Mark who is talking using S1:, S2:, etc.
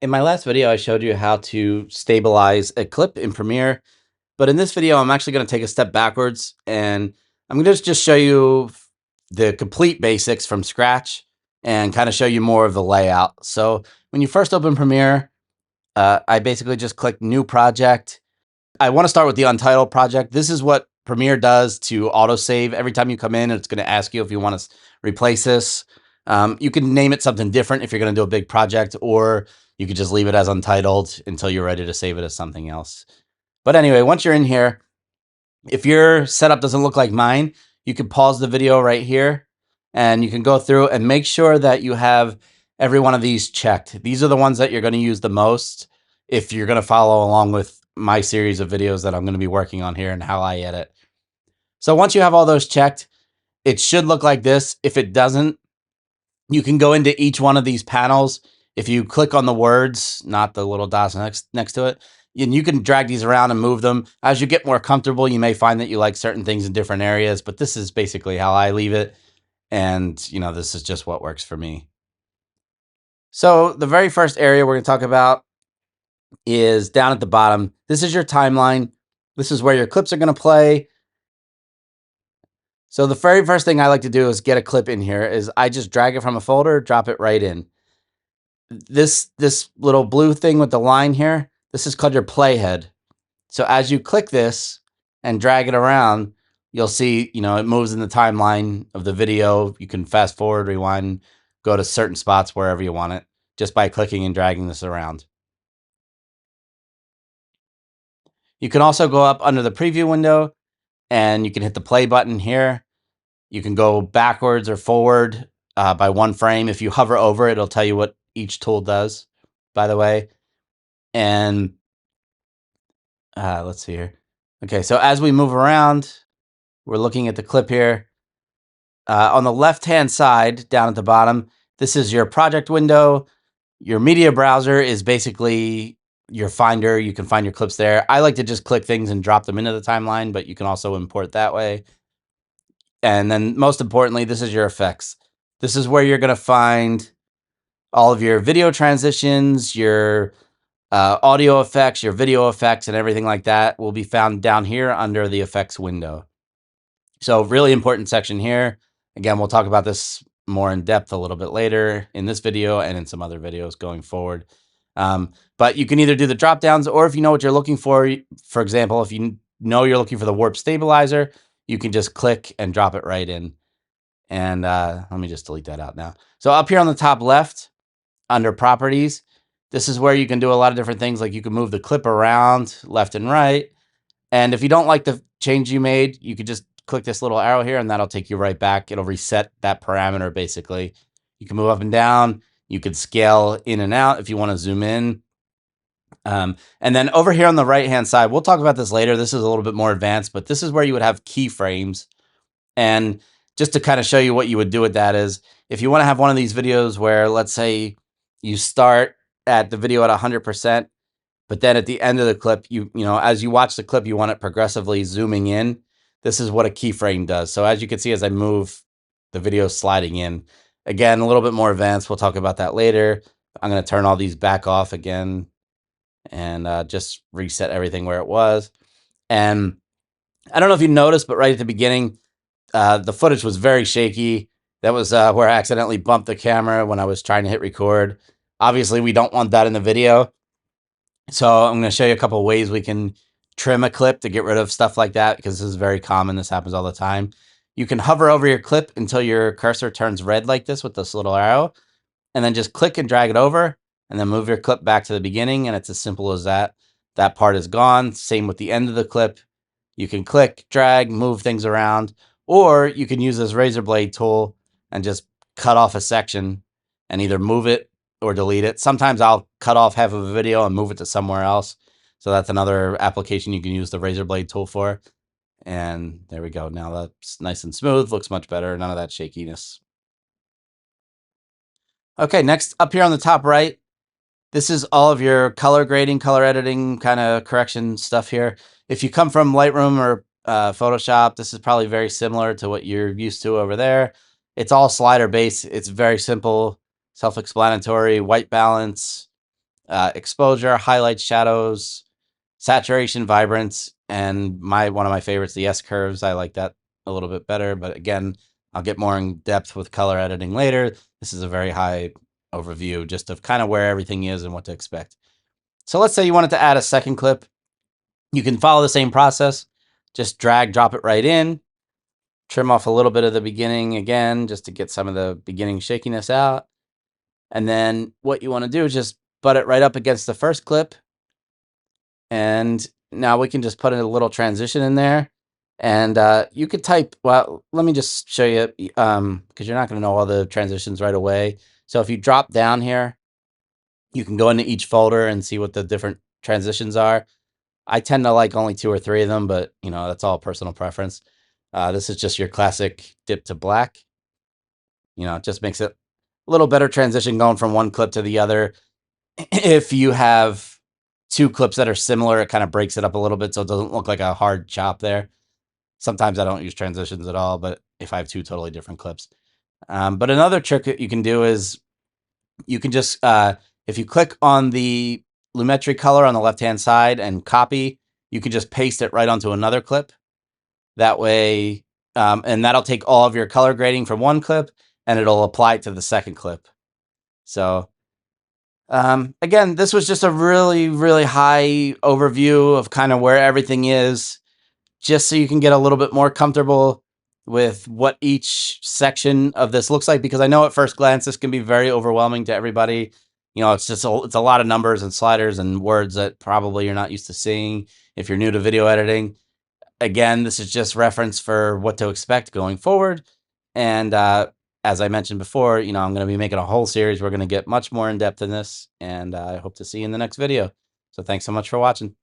S1: In my last video, I showed you how to stabilize a clip in Premiere, but in this video, I'm actually going to take a step backwards and I'm going to just show you the complete basics from scratch and kind of show you more of the layout. So when you first open Premiere, I basically just click New Project. I want to start with the Untitled project. This is what Premiere does to autosave. Every time you come in, it's going to ask you if you want to replace this. You can name it something different if you're going to do a big project, or you could just leave it as Untitled until you're ready to save it as something else. But anyway, once you're in here, if your setup doesn't look like mine, you can pause the video right here and you can go through and make sure that you have every one of these checked. These are the ones that you're going to use the most if you're going to follow along with my series of videos that I'm going to be working on here and how I edit. So once you have all those checked, it should look like this. If it doesn't, you can go into each one of these panels. If you click on the words, not the little dots next to it, and you can drag these around and move them. As you get more comfortable, you may find that you like certain things in different areas, but this is basically how I leave it. And, this is just what works for me. So the very first area we're going to talk about is down at the bottom. This is your timeline. This is where your clips are going to play. So the very first thing I like to do is get a clip in here is I just drag it from a folder, drop it right in. This little blue thing with the line here, this is called your playhead. So as you click this and drag it around, you'll see, it moves in the timeline of the video. You can fast forward, rewind, go to certain spots wherever you want it just by clicking and dragging this around. You can also go up under the preview window and you can hit the play button here. You can go backwards or forward by one frame. If you hover over it, it'll tell you what each tool does, by the way. And let's see here. Okay, so as we move around, we're looking at the clip here. On the left-hand side, down at the bottom, this is your project window. Your media browser is basically your finder. You can find your clips there. I like to just click things and drop them into the timeline, but you can also import that way. And then most importantly, this is your effects. This is where you're going to find all of your video transitions, your audio effects, your video effects, and everything like that will be found down here under the effects window. So really important section here. Again, we'll talk about this more in depth a little bit later in this video and in some other videos going forward. But you can either do the drop downs, or if you know what you're looking for example, if you know you're looking for the warp stabilizer, you can just click and drop it right in. And let me just delete that out now. So up here on the top left, under properties, this is where you can do a lot of different things. Like you can move the clip around left and right. And if you don't like the change you made, you could just click this little arrow here and that'll take you right back. It'll reset that parameter basically. You can move up and down. You could scale in and out if you want to zoom in. And then over here on the right-hand side, we'll talk about this later. This is a little bit more advanced, but this is where you would have keyframes. And just to kind of show you what you would do with that is, if you want to have one of these videos where, let's say, you start at the video at 100%, but then at the end of the clip, as you watch the clip, you want it progressively zooming in. This is what a keyframe does. So as you can see, as I move, the video sliding in. Again, a little bit more advanced. We'll talk about that later. I'm going to turn all these back off again and just reset everything where it was. And I don't know if you noticed, but right at the beginning, the footage was very shaky. That was where I accidentally bumped the camera when I was trying to hit record. Obviously, we don't want that in the video. So I'm going to show you a couple of ways we can trim a clip to get rid of stuff like that, because this is very common. This happens all the time. You can hover over your clip until your cursor turns red like this with this little arrow, and then just click and drag it over, and then move your clip back to the beginning, and it's as simple as that. That part is gone. Same with the end of the clip. You can click, drag, move things around, or you can use this razor blade tool and just cut off a section and either move it or delete it. Sometimes I'll cut off half of a video and move it to somewhere else. So that's another application you can use the razor blade tool for. And there we go. Now that's nice and smooth, looks much better. None of that shakiness. Okay, next up here on the top right, this is all of your color grading, color editing, kind of correction stuff here. If you come from Lightroom or Photoshop, this is probably very similar to what you're used to over there. It's all slider based. It's very simple, self-explanatory, white balance, exposure, highlights, shadows, saturation, vibrance, and one of my favorites, the S curves. I like that a little bit better, but again, I'll get more in depth with color editing later. This is a very high overview just of kind of where everything is and what to expect. So let's say you wanted to add a second clip. You can follow the same process. Just drag, drop it right in. Trim off a little bit of the beginning again, just to get some of the beginning shakiness out. And then what you want to do is just butt it right up against the first clip. And now we can just put a little transition in there. And you could type, well, let me just show you, because you're not going to know all the transitions right away. So if you drop down here, you can go into each folder and see what the different transitions are. I tend to like only 2 or 3 of them, but you know, that's all personal preference. This is just your classic dip to black. You know, it just makes it a little better transition going from one clip to the other. If you have 2 clips that are similar, it kind of breaks it up a little bit so it doesn't look like a hard chop there. Sometimes I don't use transitions at all, but if I have 2 totally different clips. But another trick that you can do is you can just, if you click on the Lumetri color on the left-hand side and copy, you can just paste it right onto another clip. That way, and that'll take all of your color grading from one clip and it'll apply it to the second clip. So again, this was just a really, really high overview of kind of where everything is, just so you can get a little bit more comfortable with what each section of this looks like, because I know at first glance this can be very overwhelming to everybody. You know, it's a lot of numbers and sliders and words that probably you're not used to seeing if you're new to video editing. Again, this is just reference for what to expect going forward. And as I mentioned before, you know, I'm going to be making a whole series. We're going to get much more in depth in this, and I hope to see you in the next video. So thanks so much for watching.